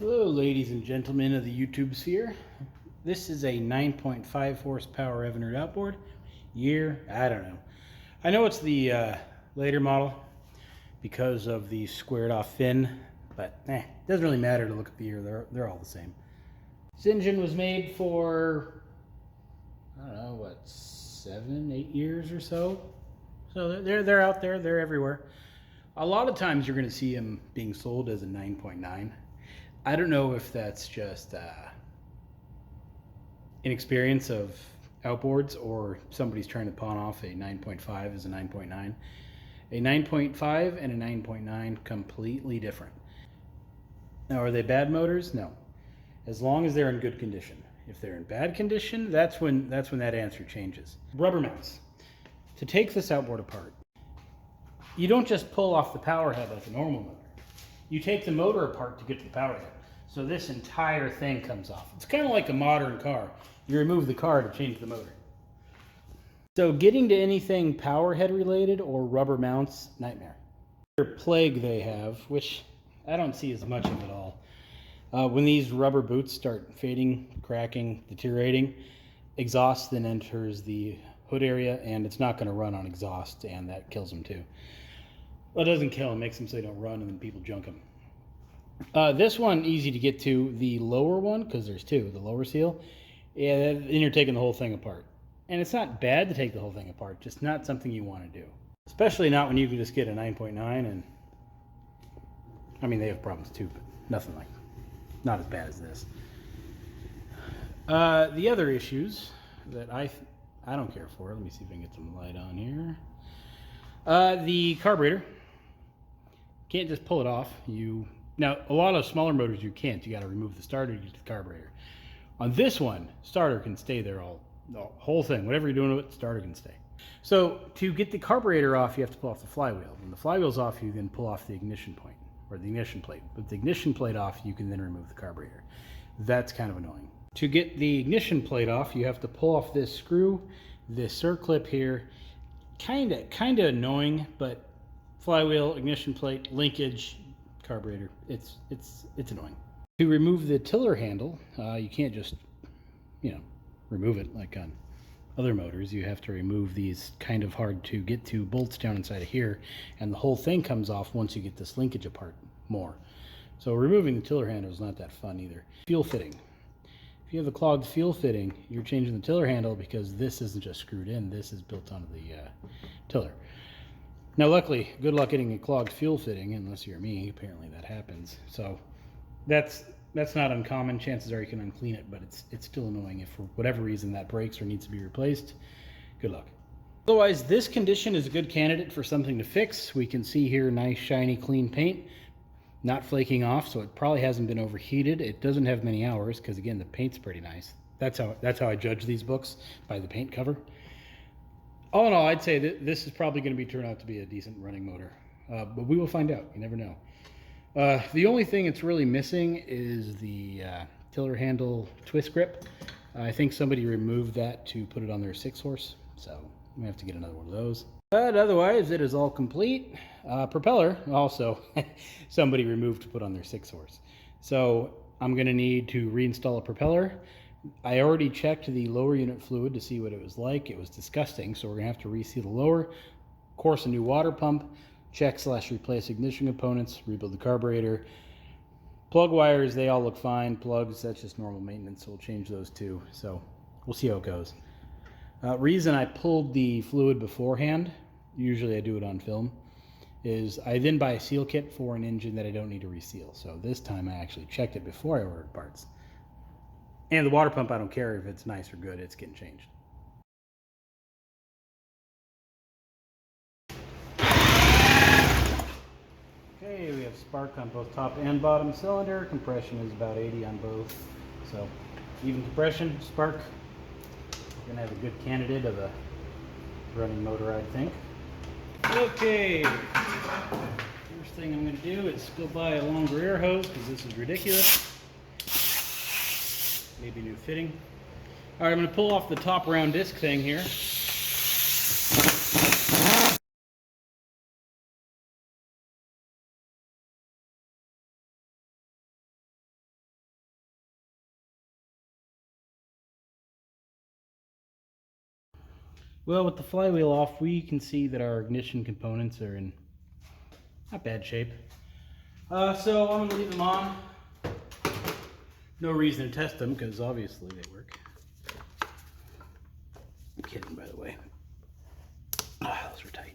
Hello ladies and gentlemen of the YouTube sphere. This is a 9.5 horsepower Evinrude outboard. Year, I don't know. I know it's the later model because of the squared off fin, but it doesn't really matter to look at the year. They're all the same. This engine was made for, I don't know, what, 7, 8 years or so. So they're out there, they're everywhere. A lot of times you're going to see them being sold as a 9.9. I don't know if that's just inexperience of outboards or somebody's trying to pawn off a 9.5 as a 9.9. A 9.5 and a 9.9 completely different. Now, are they bad motors? No. As long as they're in good condition. If they're in bad condition, that's when that answer changes. Rubber mounts. To take this outboard apart, you don't just pull off the power head like a normal motor. You take the motor apart to get to the power head. So this entire thing comes off. It's kind of like a modern car. You remove the car to change the motor. So getting to anything power head related or rubber mounts, nightmare. Another plague they have, which I don't see as much of at all. When these rubber boots start fading, cracking, deteriorating, exhaust then enters the hood area and it's not going to run on exhaust, and that kills them too. Well, it doesn't kill them, makes them so they don't run and then people junk them. This one, easy to get to. The lower one, because there's two, the lower seal, yeah, then you're taking the whole thing apart. And it's not bad to take the whole thing apart, just not something you want to do. Especially not when you can just get a 9.9 and, I mean, they have problems too, but nothing like, not as bad as this. The other issues that I don't care for, let me see if I can get some light on here. The carburetor, can't just pull it off. Now, a lot of smaller motors you can't. You got to remove the starter to get to the carburetor. On this one, starter can stay there the whole thing. Whatever you're doing with it, starter can stay. So to get the carburetor off, you have to pull off the flywheel. When the flywheel's off, you then pull off the ignition point or the ignition plate. With the ignition plate off, you can then remove the carburetor. That's kind of annoying. To get the ignition plate off, you have to pull off this screw, this circlip here. Kind of annoying, but flywheel, ignition plate, linkage, carburetor, it's annoying. To remove the tiller handle, you can't just, remove it like on other motors. You have to remove these kind of hard to get to bolts down inside of here, and the whole thing comes off once you get this linkage apart more. So removing the tiller handle is not that fun either. Fuel fitting. If you have a clogged fuel fitting, you're changing the tiller handle because this isn't just screwed in, this is built onto the tiller. Now luckily, good luck getting a clogged fuel fitting, unless you're me, apparently that happens. So that's not uncommon. Chances are you can unclean it, but it's still annoying if for whatever reason that breaks or needs to be replaced. Good luck. Otherwise, this condition is a good candidate for something to fix. We can see here nice shiny clean paint, not flaking off, so it probably hasn't been overheated. It doesn't have many hours because again the paint's pretty nice. That's how I judge these books, by the paint cover. All in all, I'd say that this is probably going to turn out to be a decent running motor, but we will find out. You never know. The only thing it's really missing is the tiller handle twist grip. I think somebody removed that to put it on their 6-horse, so we have to get another one of those. But otherwise, it is all complete. Propeller, also, somebody removed to put on their 6-horse. So I'm going to need to reinstall a propeller. I already checked the lower unit fluid to see what it was like. It was disgusting, so we're going to have to reseal the lower. Of course, a new water pump, check/replace ignition components, rebuild the carburetor. Plug wires, they all look fine. Plugs, that's just normal maintenance, so we'll change those too. So we'll see how it goes. Reason I pulled the fluid beforehand, usually I do it on film, is I then buy a seal kit for an engine that I don't need to reseal. So this time I actually checked it before I ordered parts. And the water pump, I don't care if it's nice or good, it's getting changed. Okay, we have spark on both top and bottom cylinder. Compression is about 80 on both. So even compression, spark. We're gonna have a good candidate of a running motor, I think. Okay, first thing I'm gonna do is go buy a longer air hose because this is ridiculous. Maybe new fitting. All right, I'm going to pull off the top round disc thing here. Well, with the flywheel off, we can see that our ignition components are in not bad shape. So I'm gonna leave them on. No reason to test them because obviously they work. I'm kidding, by the way. Those were tight.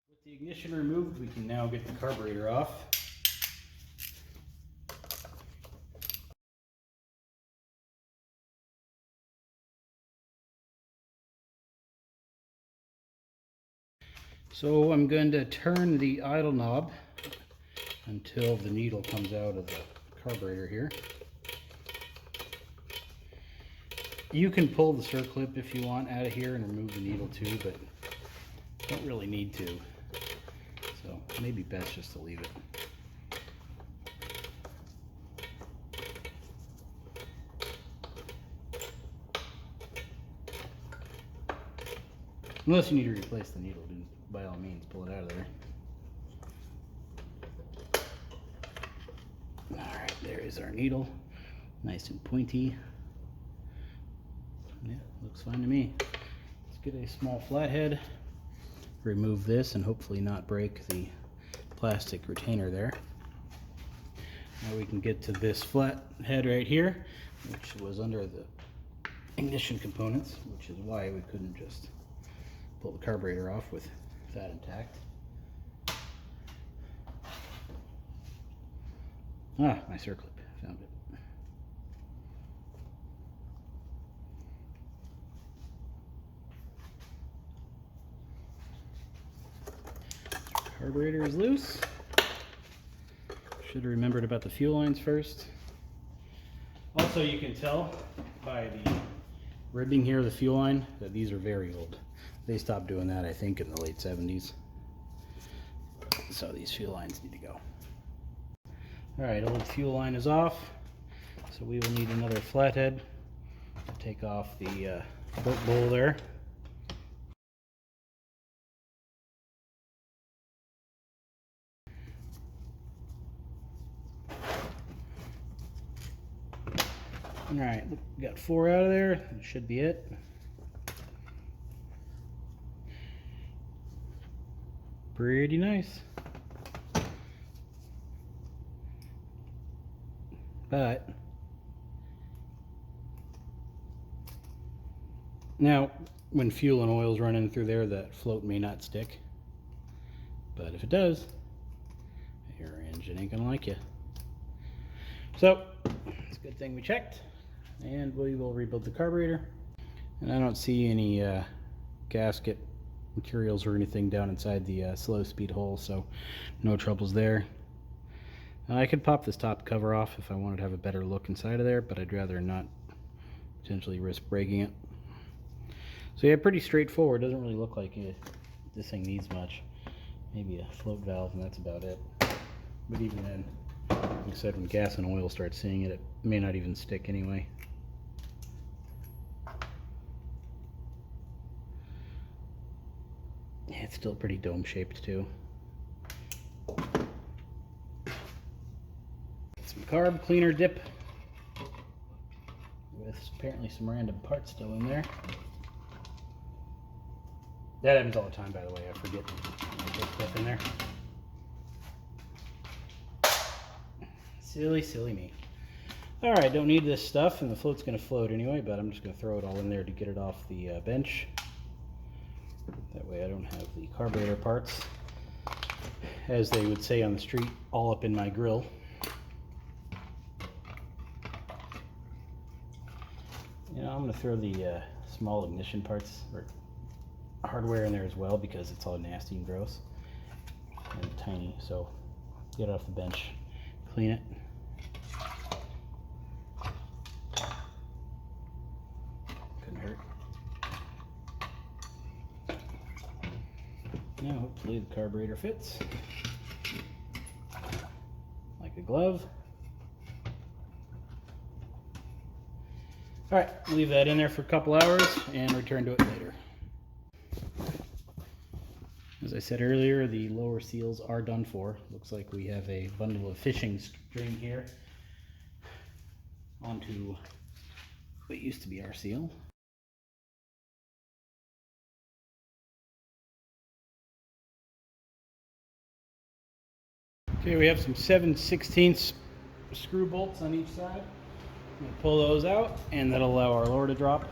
With the ignition removed, we can now get the carburetor off. So I'm going to turn the idle knob until the needle comes out of the carburetor here. You can pull the circlip if you want out of here and remove the needle too, but don't really need to. So maybe best just to leave it. Unless you need to replace the needle, then by all means pull it out of there. Alright, there is our needle. Nice and pointy. Yeah, looks fine to me. Let's get a small flathead. Remove this and hopefully not break the plastic retainer there. Now we can get to this flat head right here, which was under the ignition components, which is why we couldn't just pull the carburetor off with that intact. Ah, my circlip, found it. Carburetor is loose. Should have remembered about the fuel lines first. Also, you can tell by the ribbing here of the fuel line that these are very old. They stopped doing that, I think, in the late 70s. So these fuel lines need to go. Alright, old fuel line is off. So we will need another flathead to take off the bolt bowl there. Alright, got 4 out of there. That should be it. Pretty nice. But now, when fuel and oil is running through there, that float may not stick. But if it does, your engine ain't gonna like you. So, it's a good thing we checked. And we will rebuild the carburetor. And I don't see any gasket materials or anything down inside the slow speed hole, so no troubles there. I could pop this top cover off if I wanted to have a better look inside of there, but I'd rather not potentially risk breaking it. So yeah, pretty straightforward. Doesn't really look like this thing needs much. Maybe a float valve and that's about it. But even then, like I said, when gas and oil start seeing it, it may not even stick anyway. Yeah, it's still pretty dome shaped too. Some carb cleaner dip with apparently some random parts still in there. That happens all the time, by the way. I forget to put stuff in there. Silly, silly me. Alright, don't need this stuff, and the float's going to float anyway, but I'm just going to throw it all in there to get it off the bench. That way I don't have the carburetor parts, as they would say on the street, all up in my grill. throw the small ignition parts or hardware in there as well because it's all nasty and gross and tiny. So get it off the bench, clean it. Couldn't hurt. Now hopefully the carburetor fits like a glove. All right, leave that in there for a couple hours and return to it later. As I said earlier, the lower seals are done for. Looks like we have a bundle of fishing string here onto what used to be our seal. Okay, we have some 7/16 screw bolts on each side. I'm going to pull those out, and that'll allow our lower to drop.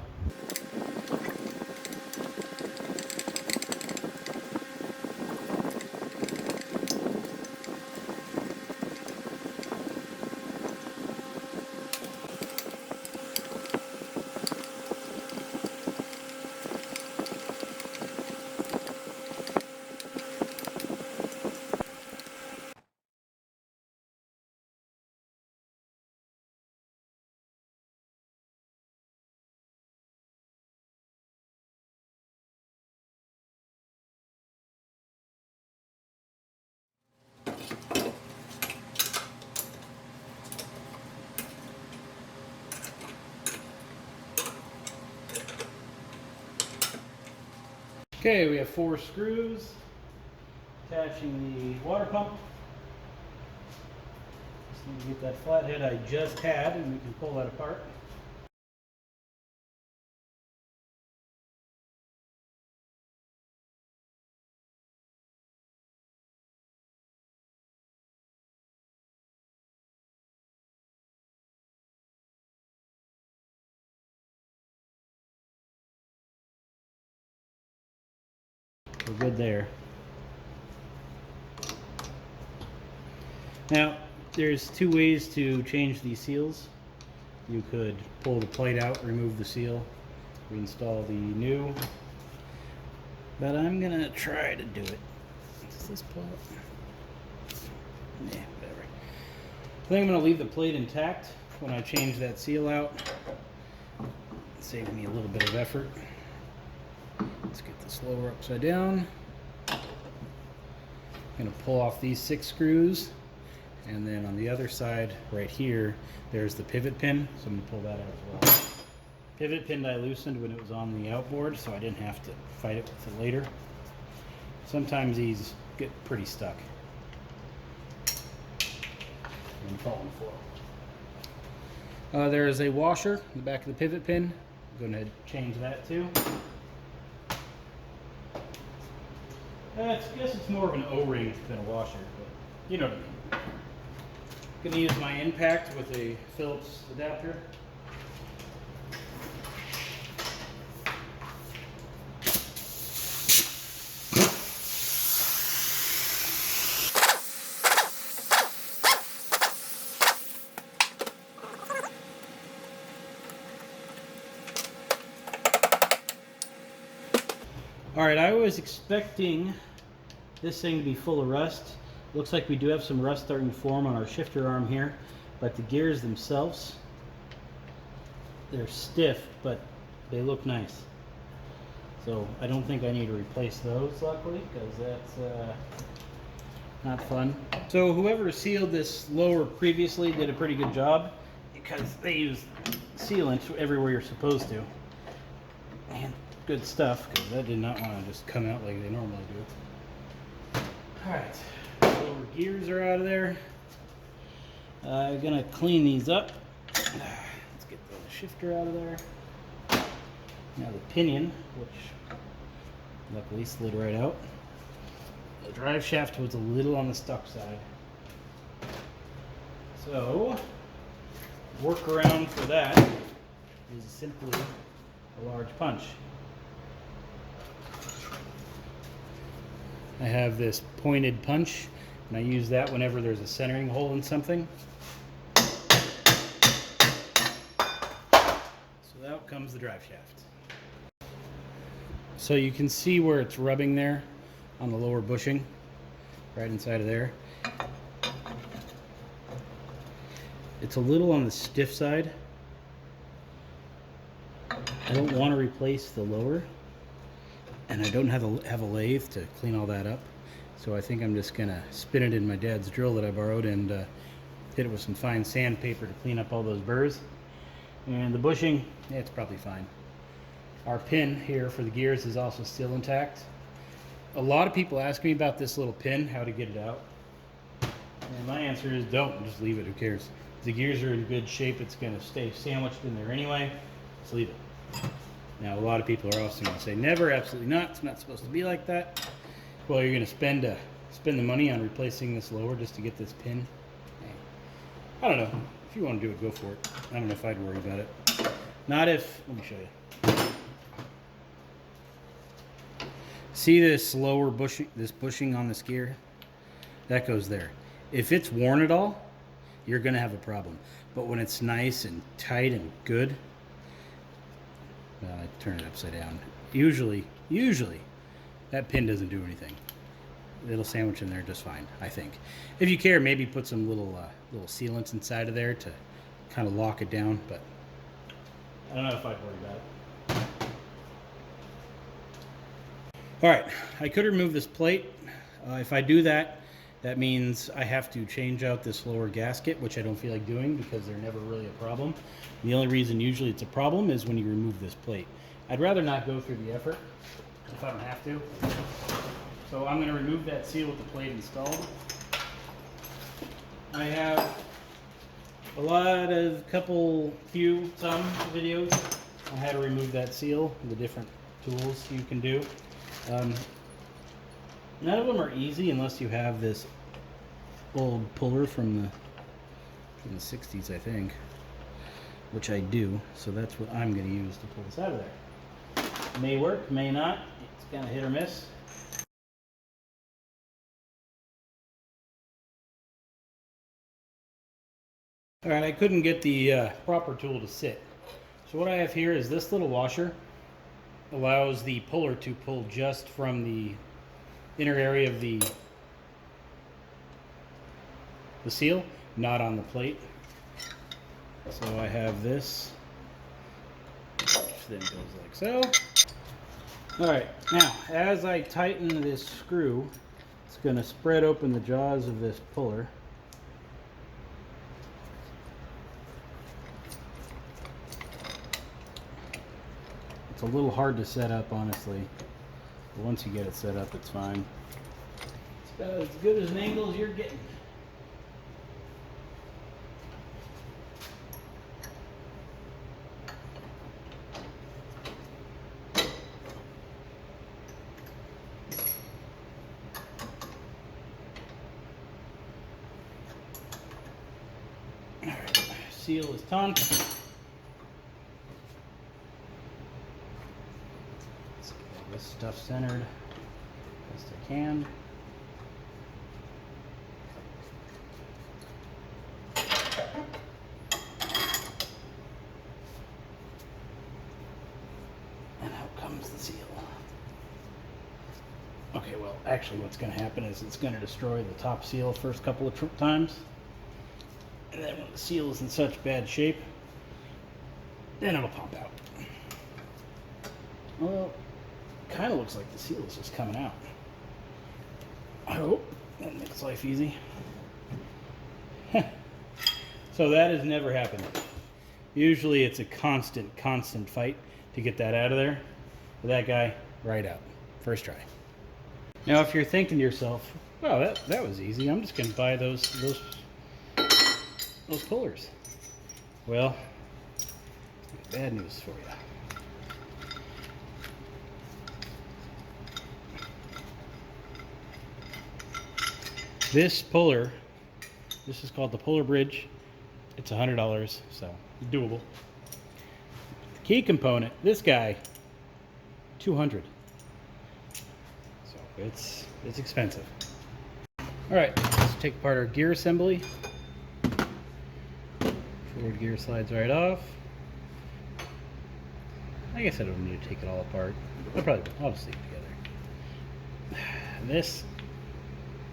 Okay, we have 4 screws attaching the water pump. Just need to get that flathead I just had, and we can pull that apart. We're good there. Now, there's 2 ways to change these seals. You could pull the plate out, remove the seal, reinstall the new, but I'm gonna try to do it. Does this pull up? Yeah, whatever. I think I'm gonna leave the plate intact when I change that seal out. Save me a little bit of effort. Let's get this lower upside down. I'm going to pull off these 6 screws, and then on the other side right here there's the pivot pin, so I'm going to pull that out as well. Pivot pin I loosened when it was on the outboard, so I didn't have to fight it with it later. Sometimes these get pretty stuck and fall on the floor. There is a washer in the back of the pivot pin. I'm going to change that too. I guess it's more of an O-ring than a washer, but you know what I mean. I'm going to use my impact with a Phillips adapter. Alright, I was expecting this thing to be full of rust. Looks like we do have some rust starting to form on our shifter arm here, but the gears themselves, they're stiff, but they look nice. So I don't think I need to replace those, luckily, because that's not fun. So whoever sealed this lower previously did a pretty good job, because they used sealant everywhere you're supposed to. And good stuff, because that did not want to just come out like they normally do. Alright, lower gears are out of there. I'm going to clean these up. Let's get the shifter out of there. Now the pinion, which luckily slid right out. The drive shaft was a little on the stuck side. So, workaround for that is simply a large punch. I have this pointed punch, and I use that whenever there's a centering hole in something. So that out comes the drive shaft. So you can see where it's rubbing there on the lower bushing, right inside of there. It's a little on the stiff side. I don't want to replace the lower, and I don't have a lathe to clean all that up. So I think I'm just gonna spin it in my dad's drill that I borrowed and hit it with some fine sandpaper to clean up all those burrs. And the bushing, yeah, it's probably fine. Our pin here for the gears is also still intact. A lot of people ask me about this little pin, how to get it out. And my answer is don't, just leave it, who cares? The gears are in good shape, it's gonna stay sandwiched in there anyway, just leave it. Now a lot of people are also gonna say, never, absolutely not, it's not supposed to be like that. Well, you're gonna spend the money on replacing this lower just to get this pin. I don't know, if you wanna do it, go for it. I don't know if I'd worry about it. Not if, let me show you. See this lower bushing, this bushing on this gear? That goes there. If it's worn at all, you're gonna have a problem. But when it's nice and tight and good, I turn it upside down. Usually, that pin doesn't do anything. It'll sandwich in there just fine, I think. If you care, maybe put some little sealants inside of there to kind of lock it down, but I don't know if I'd worry about it. All right, I could remove this plate. If I do that, that means I have to change out this lower gasket, which I don't feel like doing because they're never really a problem. The only reason usually it's a problem is when you remove this plate. I'd rather not go through the effort if I don't have to. So I'm going to remove that seal with the plate installed. I have some videos on how to remove that seal, the different tools you can do. None of them are easy unless you have this old puller from the 60s, I think, which I do. So that's what I'm going to use to pull this out of there. May work, may not. It's kind of hit or miss. All right, I couldn't get the proper tool to sit. So what I have here is this little washer. Allows the puller to pull just from the inner area of the seal, not on the plate. So I have this, which then goes like so. All right, now as I tighten this screw, it's going to spread open the jaws of this puller. It's a little hard to set up, honestly, but once you get it set up, it's fine. It's about as good as an angle as you're getting. All right, seal is taut. This stuff centered best I can. And out comes the seal. Okay, well, actually what's going to happen is it's going to destroy the top seal first couple of times. And then when the seal is in such bad shape, then it'll pop out. Well, kind of looks like the seal is just coming out. I hope that makes life easy. So that has never happened. Usually it's a constant fight to get that out of there. But that guy, right out. First try. Now if you're thinking to yourself, well, that was easy. I'm just going to buy those pullers. Well, bad news for you. This puller, this is called the Puller Bridge. It's $100, so doable. The key component, this guy, $200. So it's expensive. All right, let's take apart our gear assembly. Forward gear slides right off. I guess I don't need to take it all apart. I'll just leave it together. This,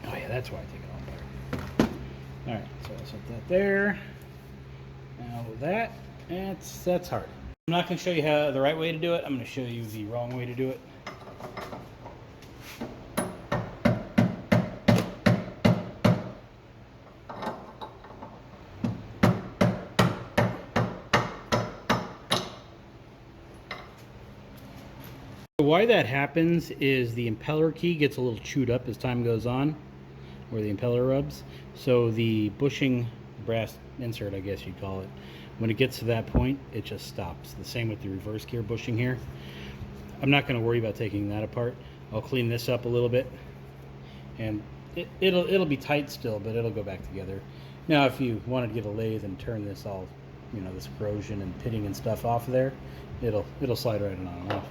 oh yeah, that's why I take it all apart. All right, so I'll set that there. Now that's hard. I'm not going to show you how the right way to do it. I'm going to show you the wrong way to do it. Why that happens is the impeller key gets a little chewed up as time goes on, where the impeller rubs. So the bushing brass insert, I guess you'd call it, when it gets to that point, it just stops. The same with the reverse gear bushing here. I'm not going to worry about taking that apart. I'll clean this up a little bit, and it'll be tight still, but it'll go back together. Now, if you wanted to get a lathe and turn this all, this corrosion and pitting and stuff off of there, it'll slide right on and off.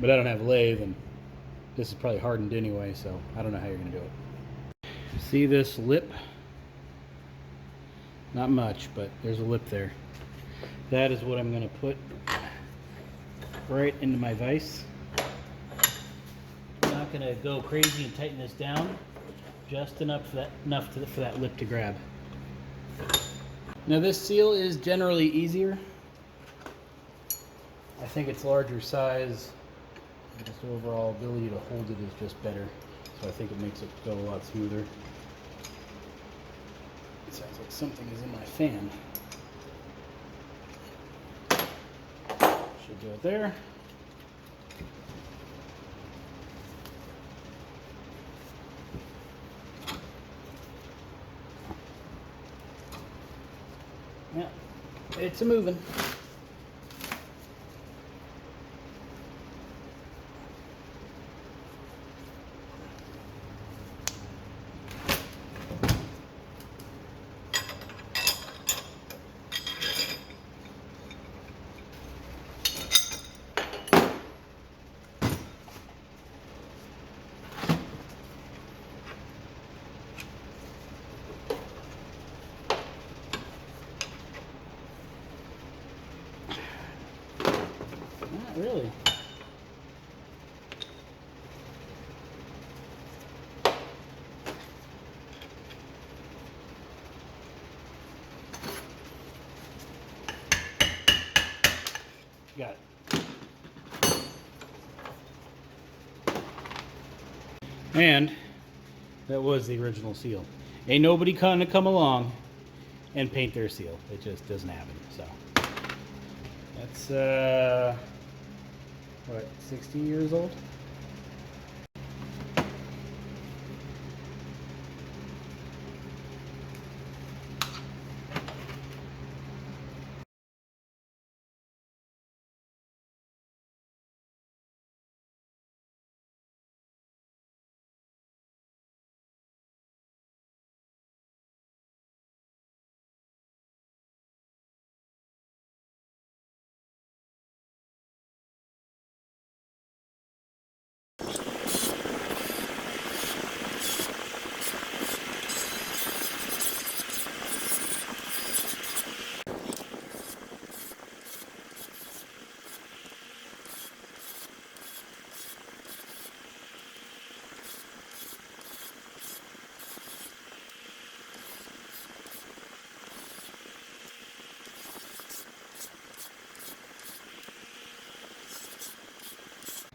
But I don't have a lathe, and this is probably hardened anyway, so I don't know how you're going to do it. See this lip? Not much, but there's a lip there. That is what I'm going to put right into my vise. I'm not going to go crazy and tighten this down, just enough for that lip to grab. Now this seal is generally easier. I think it's larger size. Just overall ability to hold it is just better, so I think it makes it go a lot smoother. It sounds like something is in my fan. Should go there. Yeah, it's a moving. Not really. Got it. And that was the original seal. Ain't nobody gonna come along and paint their seal. It just doesn't happen. So that's what, 60 years old?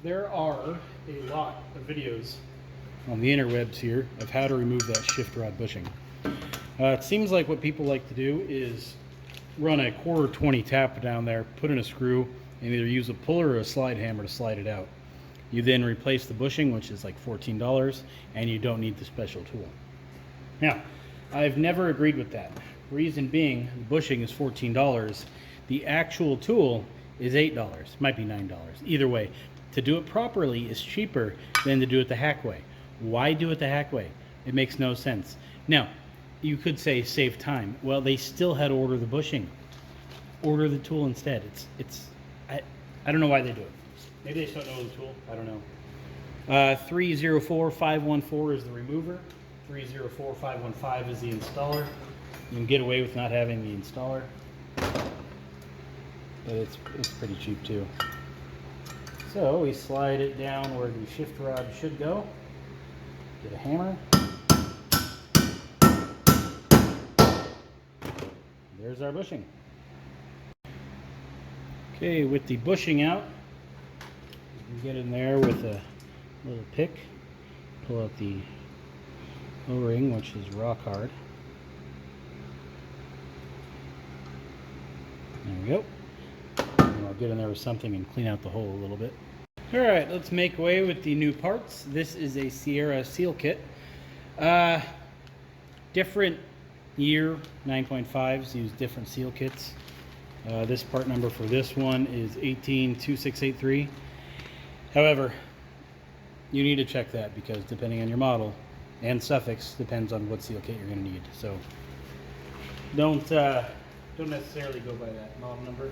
There are a lot of videos on the interwebs here of how to remove that shift rod bushing. It seems like what people like to do is run a 1/4 tap down there, put in a screw, and either use a puller or a slide hammer to slide it out. You then replace the bushing, which is like $14, and you don't need the special tool. Now, I've never agreed with that. Reason being, the bushing is $14. The actual tool is $8, might be $9. Either way, to do it properly is cheaper than to do it the hack way. Why do it the hack way? It makes no sense. Now, you could say save time. Well, they still had to order the bushing. Order the tool instead. I don't know why they do it. Maybe they just don't know the tool. I don't know. 304514 is the remover. 304515 is the installer. You can get away with not having the installer, but it's pretty cheap too. So we slide it down where the shift rod should go. Get a hammer. There's our bushing. Okay, with the bushing out, you can get in there with a little pick, pull out the O-ring, which is rock hard. There we go. And I'll get in there with something and clean out the hole a little bit. Alright, let's make way with the new parts. This is a Sierra seal kit. Different year 9.5s use different seal kits. This part number for this one is 182683. However, you need to check that because depending on your model and suffix depends on what seal kit you're going to need. So don't necessarily go by that model number.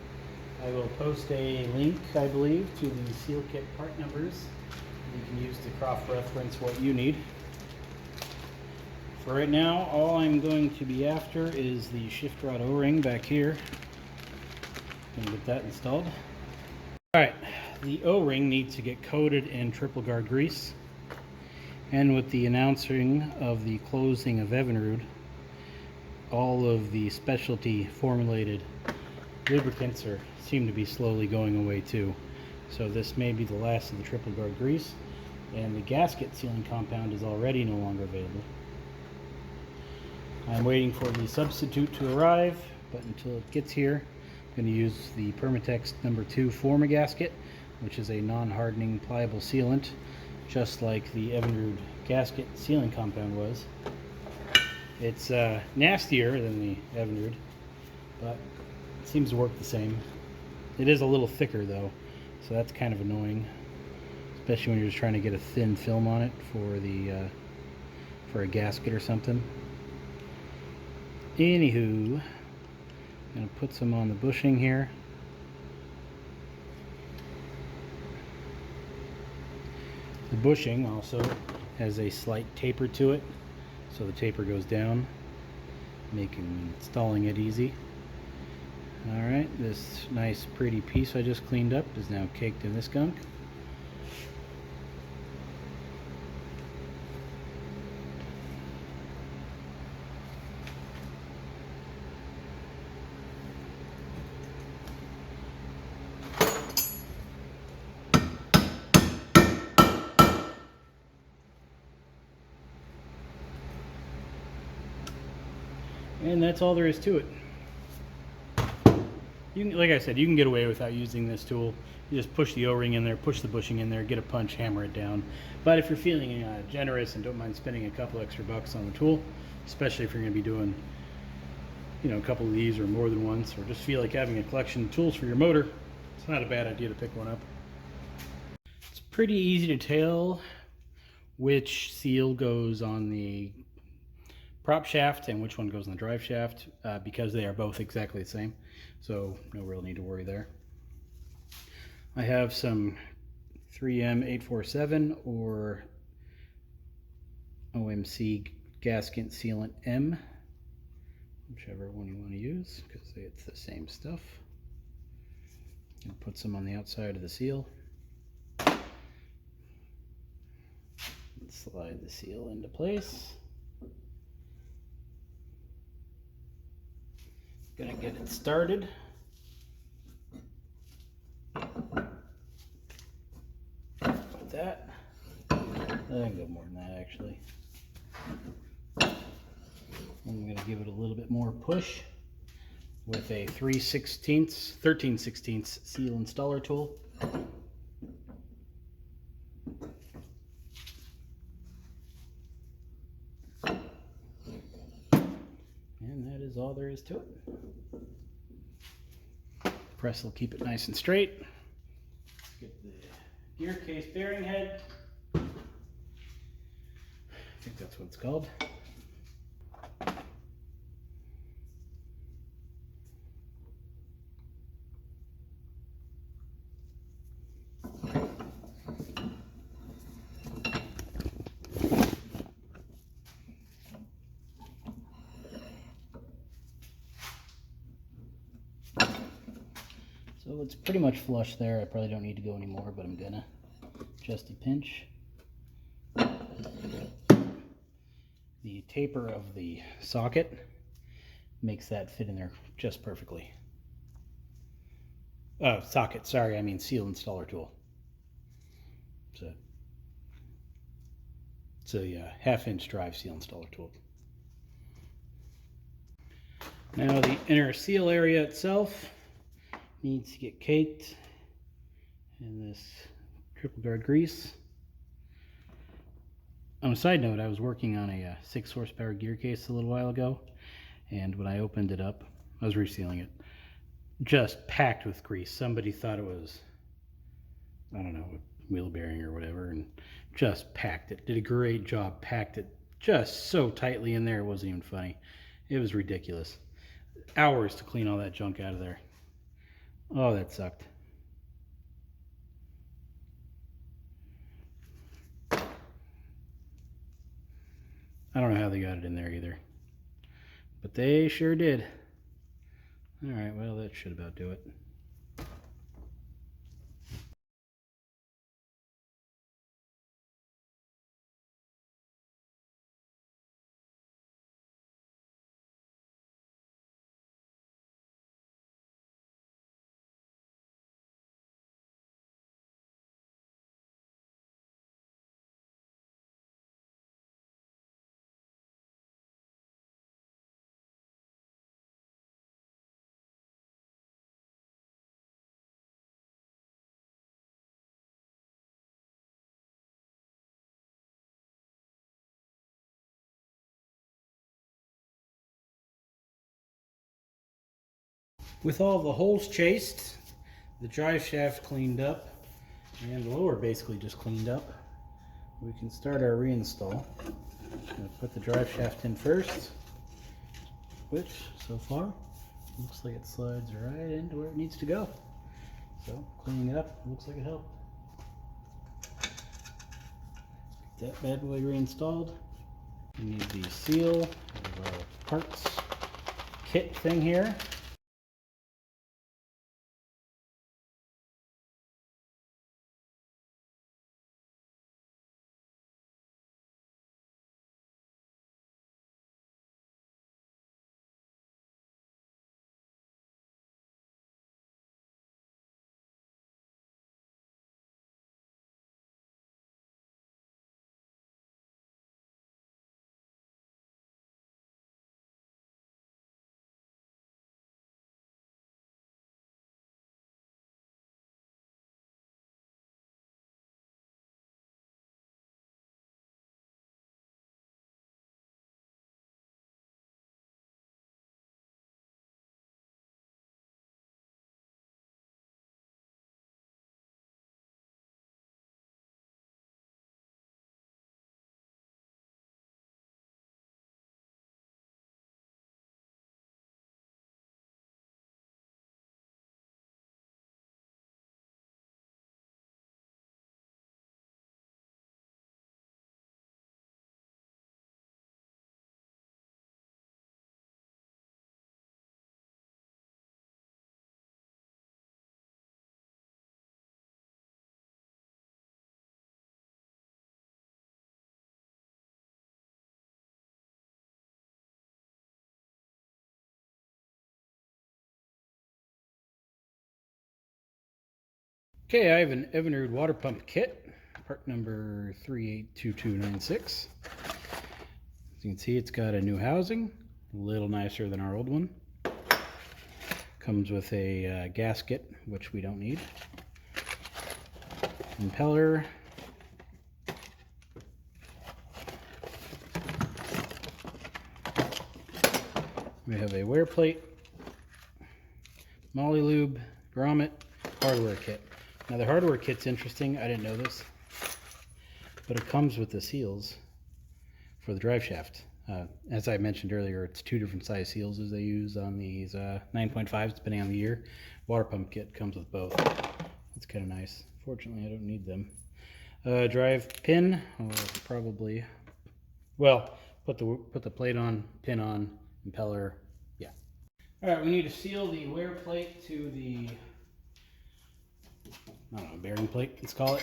I will post a link, I believe, to the seal kit part numbers. You can use to cross-reference what you need. For right now, all I'm going to be after is the shift rod O-ring back here. Gonna get that installed. Alright, the O-ring needs to get coated in triple guard grease. And with the announcing of the closing of Evinrude, all of the specialty formulated lubricants seem to be slowly going away too. So this may be the last of the triple guard grease, and the gasket sealing compound is already no longer available. I'm waiting for the substitute to arrive, but until it gets here, I'm going to use the Permatex number 2 Forma gasket, which is a non-hardening pliable sealant, just like the Evinrude gasket sealing compound was. It's nastier than the Evinrude, but it seems to work the same. It is a little thicker though, so that's kind of annoying, especially when you're just trying to get a thin film on it for a gasket or something. Anywho, I'm going to put some on the bushing here. The bushing also has a slight taper to it, so the taper goes down, making installing it easy. Alright, this nice pretty piece I just cleaned up is now caked in this gunk. And that's all there is to it. You can, like I said, you can get away without using this tool. You just push the O-ring in there, push the bushing in there, get a punch, hammer it down. But if you're feeling generous and don't mind spending a couple extra bucks on the tool, especially if you're going to be doing, a couple of these or more than once, or just feel like having a collection of tools for your motor, it's not a bad idea to pick one up. It's pretty easy to tell which seal goes on the prop shaft and which one goes on the drive shaft because they are both exactly the same, so no real need to worry there. I have some 3M 847 or OMC gasket sealant M, whichever one you want to use, because it's the same stuff. And put some on the outside of the seal. Slide the seal into place. Gonna get it started. With that, I can go more than that actually. I'm gonna give it a little bit more push with a 13/16 seal installer tool. And that is all there is to it. Press will keep it nice and straight. Let's get the gear case bearing head. I think that's what it's called. So it's pretty much flush there. I probably don't need to go anymore, but I'm gonna. Just a pinch. The taper of the socket makes that fit in there just perfectly. Socket, sorry, I mean seal installer tool. It's a half-inch drive seal installer tool. Now the inner seal area itself needs to get caked in this triple guard grease. On a side note, I was working on a 6 horsepower gear case a little while ago, and when I opened it up, I was resealing it, just packed with grease. Somebody thought it was, I don't know, wheel bearing or whatever, and just packed it. Did a great job, packed it just so tightly in there, it wasn't even funny. It was ridiculous. Hours to clean all that junk out of there. Oh, that sucked. I don't know how they got it in there either, but they sure did. All right, well, that should about do it. With all the holes chased, the drive shaft cleaned up, and the lower basically just cleaned up, we can start our reinstall. I'm going to put the drive shaft in first, which so far looks like it slides right into where it needs to go. So cleaning it up, looks like it helped. Get that bad boy reinstalled. We need the seal of our parts kit thing here. Okay, I have an Evinrude water pump kit, part number 382296. As you can see, it's got a new housing, a little nicer than our old one. Comes with a gasket, which we don't need. Impeller. We have a wear plate, moly lube, grommet, hardware kit. Now the hardware kit's interesting. I didn't know this, but it comes with the seals for the drive shaft. As I mentioned earlier, it's 2 different size seals as they use on these 9.5s, depending on the year. Water pump kit comes with both. That's kind of nice. Fortunately, I don't need them. Drive pin, probably. Well, put the plate on, pin on, impeller. Yeah. All right, we need to seal the wear plate to the I don't know, bearing plate, let's call it.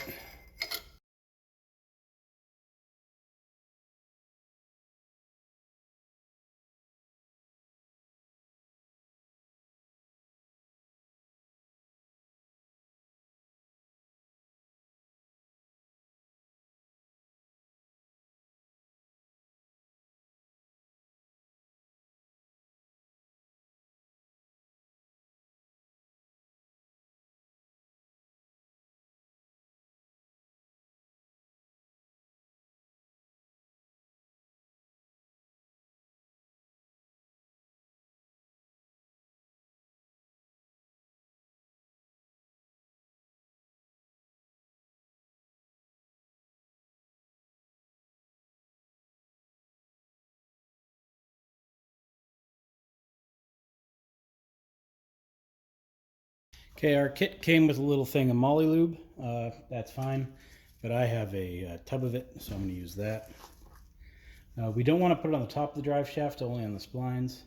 Okay, our kit came with a little thing of Molly Lube. That's fine, but I have a tub of it, so I'm going to use that. We don't want to put it on the top of the drive shaft, only on the splines.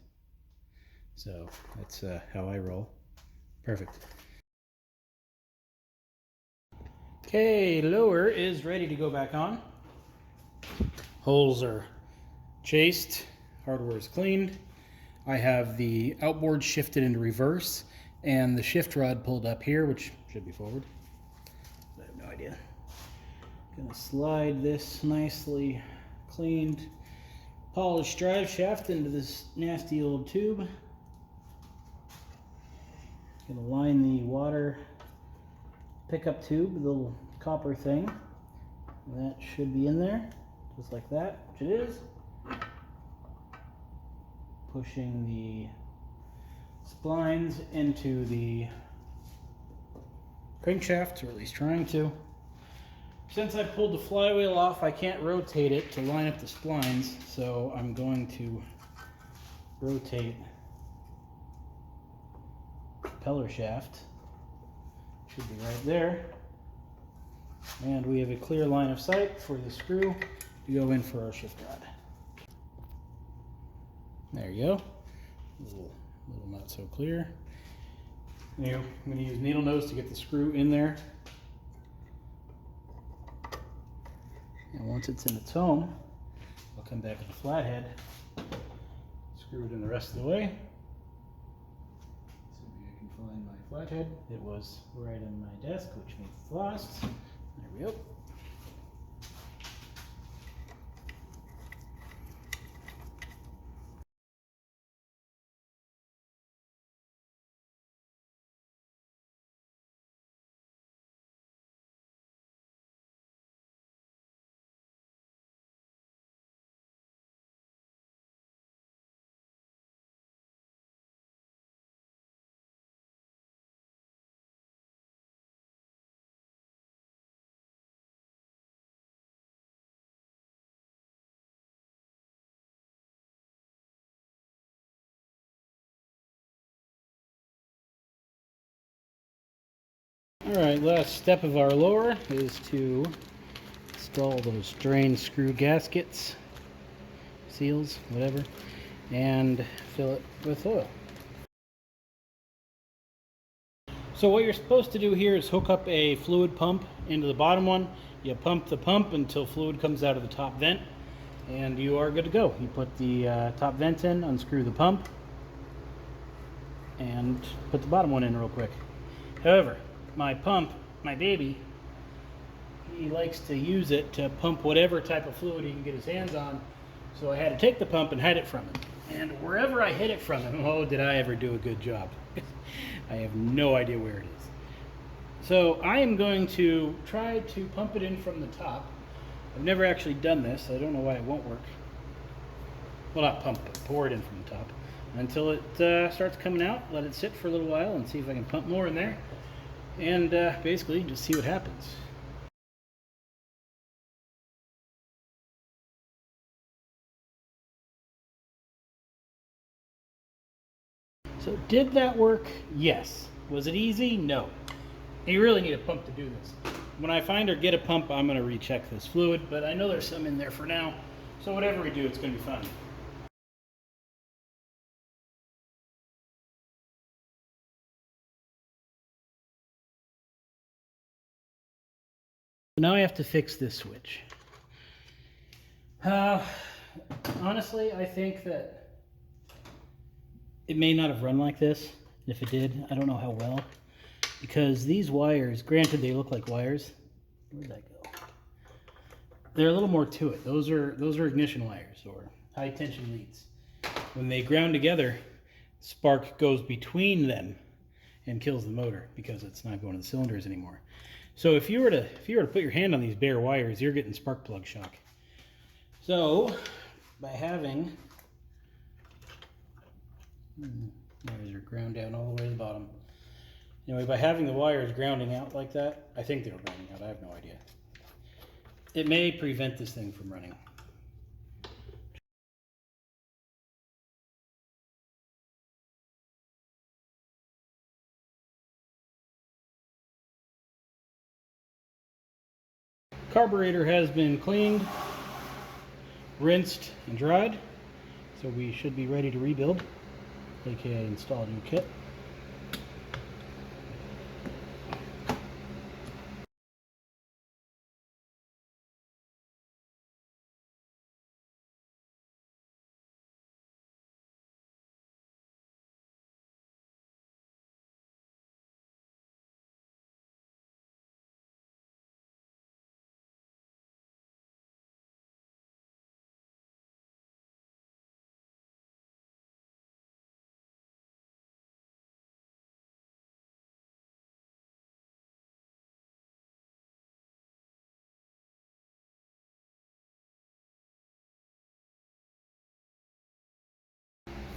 So that's how I roll. Perfect. Okay, lower is ready to go back on. Holes are chased, hardware is cleaned. I have the outboard shifted into reverse and the shift rod pulled up here, which should be forward. I have no idea. Gonna slide this nicely cleaned, polished drive shaft into this nasty old tube. Gonna line the water pickup tube, the little copper thing. That should be in there, just like that, which it is. Pushing the splines into the crankshaft, or at least trying to. Since I pulled the flywheel off, I can't rotate it to line up the splines, so I'm going to rotate the propeller shaft. Should be right there. And we have a clear line of sight for the screw to go in for our shift rod. There you go. A little not so clear. Now, I'm going to use needle nose to get the screw in there. And once it's in its home, I'll come back with the flathead, screw it in the rest of the way. So maybe I can find my flathead. It was right on my desk, which means it's lost. There we go. Alright, last step of our lower is to install those drain screw gaskets, seals, whatever, and fill it with oil. So what you're supposed to do here is hook up a fluid pump into the bottom one. You pump the pump until fluid comes out of the top vent, and you are good to go. You put the top vent in, unscrew the pump, and put the bottom one in real quick. However, my pump, my baby, he likes to use it to pump whatever type of fluid he can get his hands on. So I had to take the pump and hide it from him. And wherever I hid it from him, oh, did I ever do a good job. I have no idea where it is. So I am going to try to pump it in from the top. I've never actually done this. I don't know why it won't work. Well, not pump, but pour it in from the top. Until it starts coming out, let it sit for a little while and see if I can pump more in there. And basically just see what happens. So did that work? Yes. Was it easy? No. You really need a pump to do this. When I find or get a pump, I'm going to recheck this fluid, but I know there's some in there for now. So whatever we do, it's going to be fun. now I have to fix this switch. Honestly, I think that it may not have run like this. If it did, I don't know how well. Because these wires, granted they look like wires. Where'd that go? They're a little more to it. Those are ignition wires or high tension leads. When they ground together, spark goes between them and kills the motor because it's not going to the cylinders anymore. So if you were to put your hand on these bare wires, you're getting spark plug shock. So by having wires are ground down all the way to the bottom. Anyway, by having the wires grounding out like that, I think they're grounding out, I have no idea. It may prevent this thing from running. Carburetor has been cleaned, rinsed, and dried, so we should be ready to rebuild, aka install a new kit.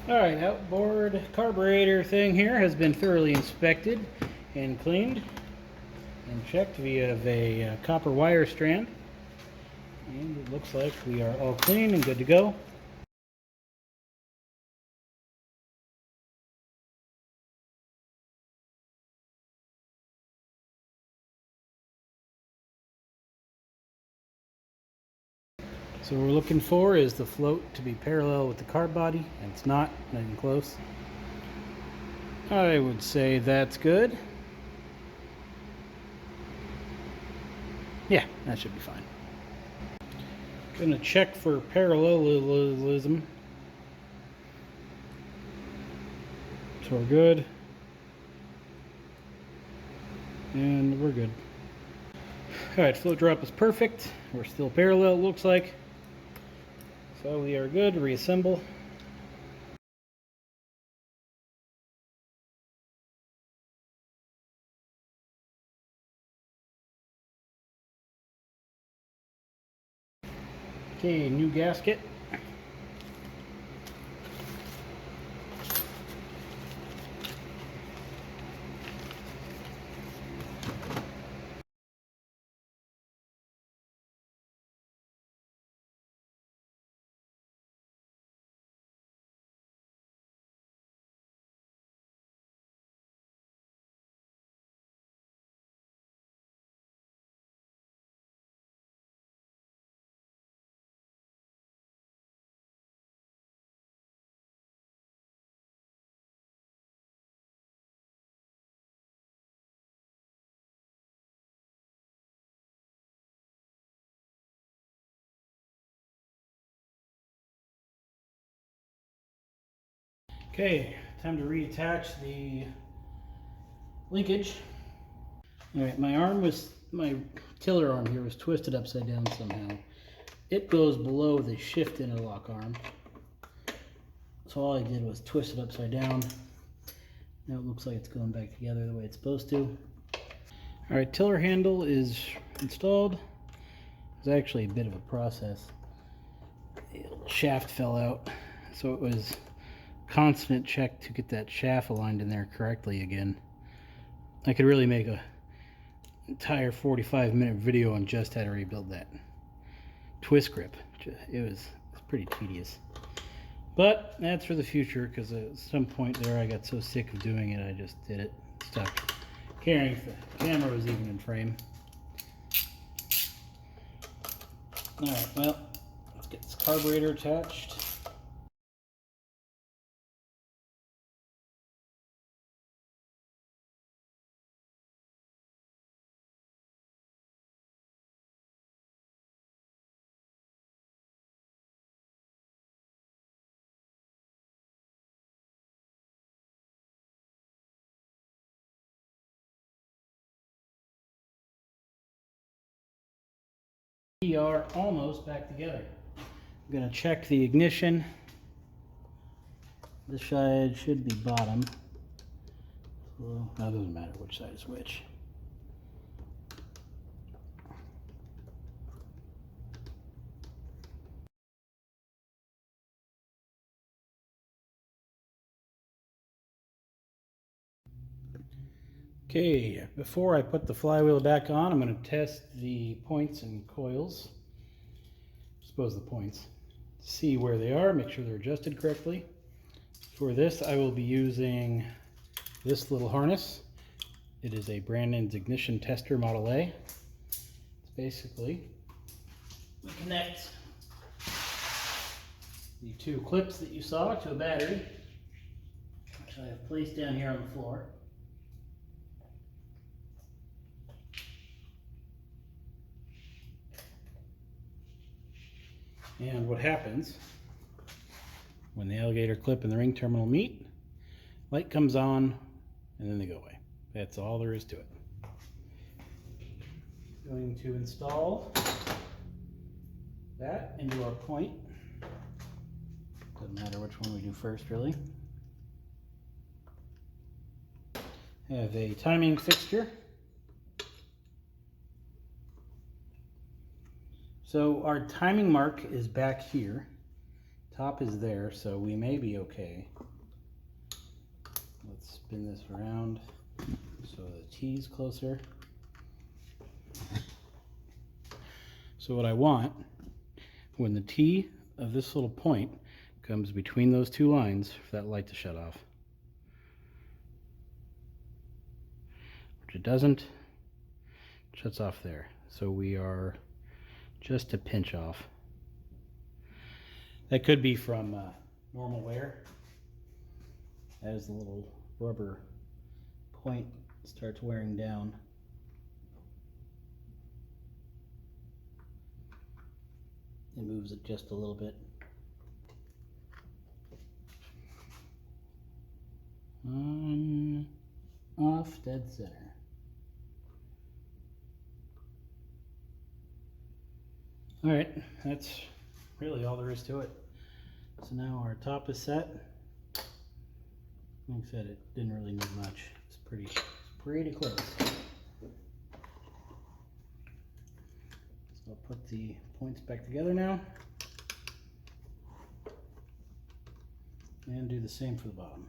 Alright, outboard carburetor thing here has been thoroughly inspected and cleaned and checked via a copper wire strand. And it looks like we are all clean and good to go. So what we're looking for is the float to be parallel with the carb body, and it's not even close. I would say that's good. Yeah, that should be fine. Gonna check for parallelism. So we're good. And we're good. Alright, float drop is perfect. We're still parallel, it looks like. So we are good. Reassemble. Okay, new gasket. Okay, time to reattach the linkage. Alright, my tiller arm here was twisted upside down somehow. It goes below the shift interlock arm. So all I did was twist it upside down. Now it looks like it's going back together the way it's supposed to. Alright, tiller handle is installed. It's actually a bit of a process. The shaft fell out, so it was constant check to get that shaft aligned in there correctly again. I could really make a entire 45-minute video on just how to rebuild that twist grip. It was pretty tedious, but that's for the future, because at some point there I got so sick of doing it I just did it. Stopped caring if the camera was even in frame. Alright, well, let's get this carburetor attached. We are almost back together. I'm going to check the ignition. This side should be bottom. Well, that doesn't matter which side is which. Okay, before I put the flywheel back on, I'm going to test the points and coils. I suppose the points. See where they are, make sure they're adjusted correctly. For this, I will be using this little harness. It is a Brandon's Ignition Tester Model A. It's basically, we connect the two clips that you saw to a battery, which I have placed down here on the floor. And what happens when the alligator clip and the ring terminal meet, light comes on and then they go away. That's all there is to it. Going to install that into our point. Doesn't matter which one we do first, really. Have a timing fixture. So our timing mark is back here. Top is there, so we may be okay. Let's spin this around so the T's closer. So what I want, when the T of this little point comes between those two lines, for that light to shut off. Which it doesn't, it shuts off there. So we are just a pinch off. That could be from normal wear. As the little rubber point starts wearing down. It moves it just a little bit. On, off, dead center. All right, that's really all there is to it. So now our top is set. Like I said, it didn't really need much. It's pretty close. So I'll put the points back together now. And do the same for the bottom.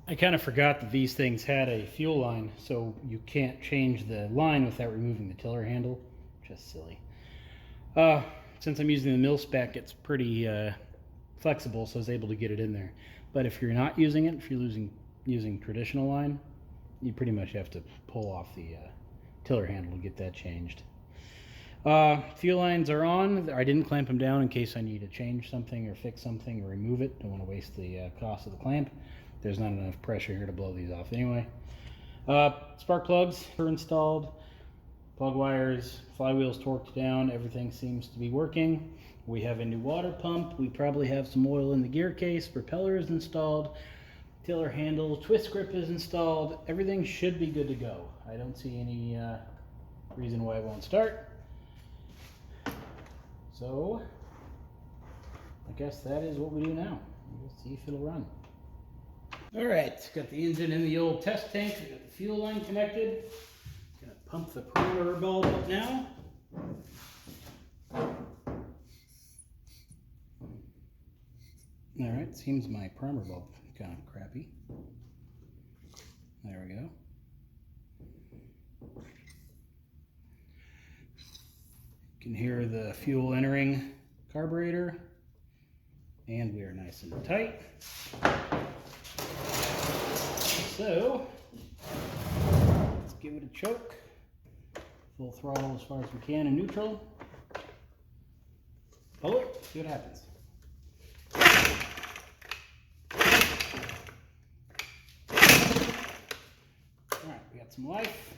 I kind of forgot that these things had a fuel line, so you can't change the line without removing the tiller handle. Just silly. Since I'm using the mil spec, it's pretty flexible, so I was able to get it in there. But if you're not using it, if you're using traditional line, you pretty much have to pull off the tiller handle to get that changed. Fuel lines are on. I didn't clamp them down in case I need to change something or fix something or remove it. Don't want to waste the cost of the clamp. There's not enough pressure here to blow these off anyway. Spark plugs are installed. Plug wires, flywheels torqued down. Everything seems to be working. We have a new water pump. We probably have some oil in the gear case. Propeller is installed. Tiller handle, twist grip is installed. Everything should be good to go. I don't see any reason why it won't start. So, I guess that is what we do now. We'll see if it'll run. All right, got the engine in the old test tank. We got the fuel line connected. Gonna pump the perimeter bulb up now. All right, seems my primer bulb kind of crappy. There we go. You can hear the fuel entering carburetor, and we are nice and tight. So, let's give it a choke. Full throttle as far as we can in neutral. Pull it, see what happens. some life.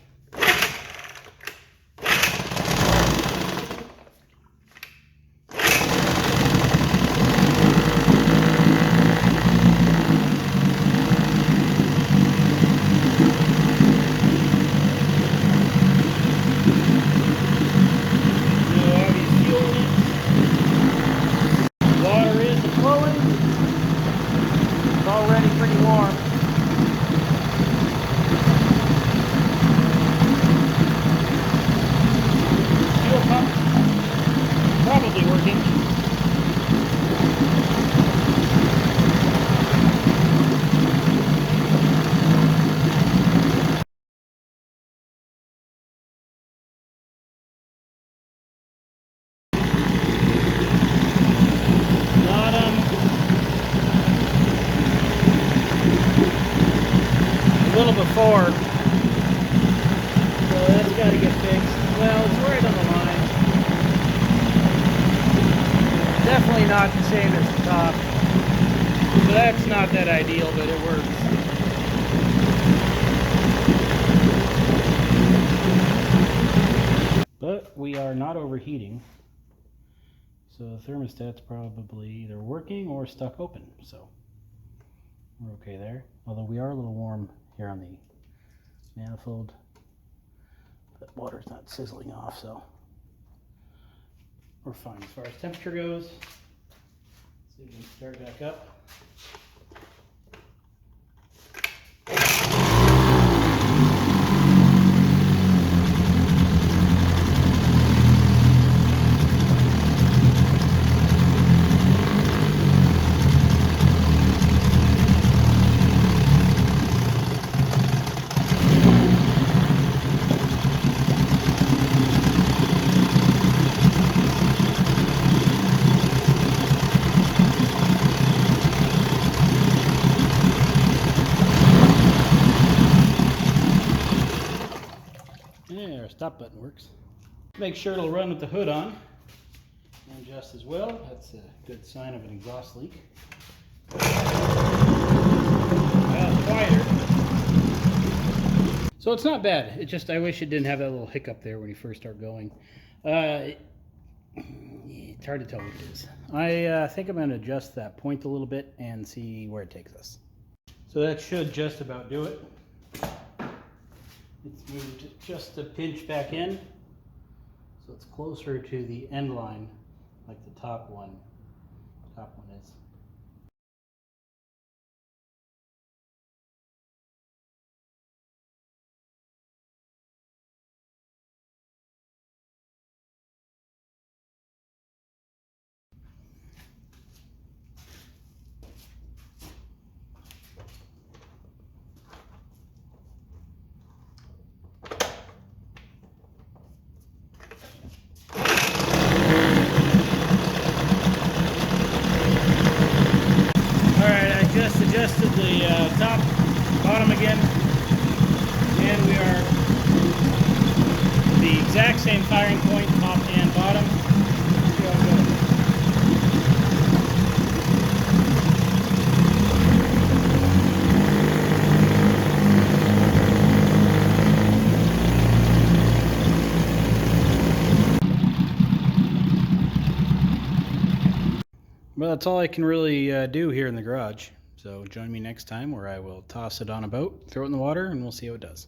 Already pretty warm. Fuel pump probably working. A little before, so that's got to get fixed. Well, it's right on the line. Definitely not the same as the top, so that's not that ideal, but it works. But we are not overheating, so the thermostat's probably either working or stuck open, so we're okay there. Although we are a little warm here on the manifold, but water's not sizzling off, so we're fine as far as temperature goes. Let's see if we can start back up. Yeah, our stop button works. Make sure it'll run with the hood on, and just as well. That's a good sign of an exhaust leak. Quieter. So it's not bad. It just, I wish it didn't have that little hiccup there when you first start going. It's hard to tell what it is. I think I'm going to adjust that point a little bit and see where it takes us. So that should just about do it. It's moved just a pinch back in, so it's closer to the end line, like the top one is. Just adjusted the top, bottom again, and we are the exact same firing point, top and bottom. Let's see how it goes. Well, that's all I can really do here in the garage. So join me next time where I will toss it on a boat, throw it in the water, and we'll see how it does.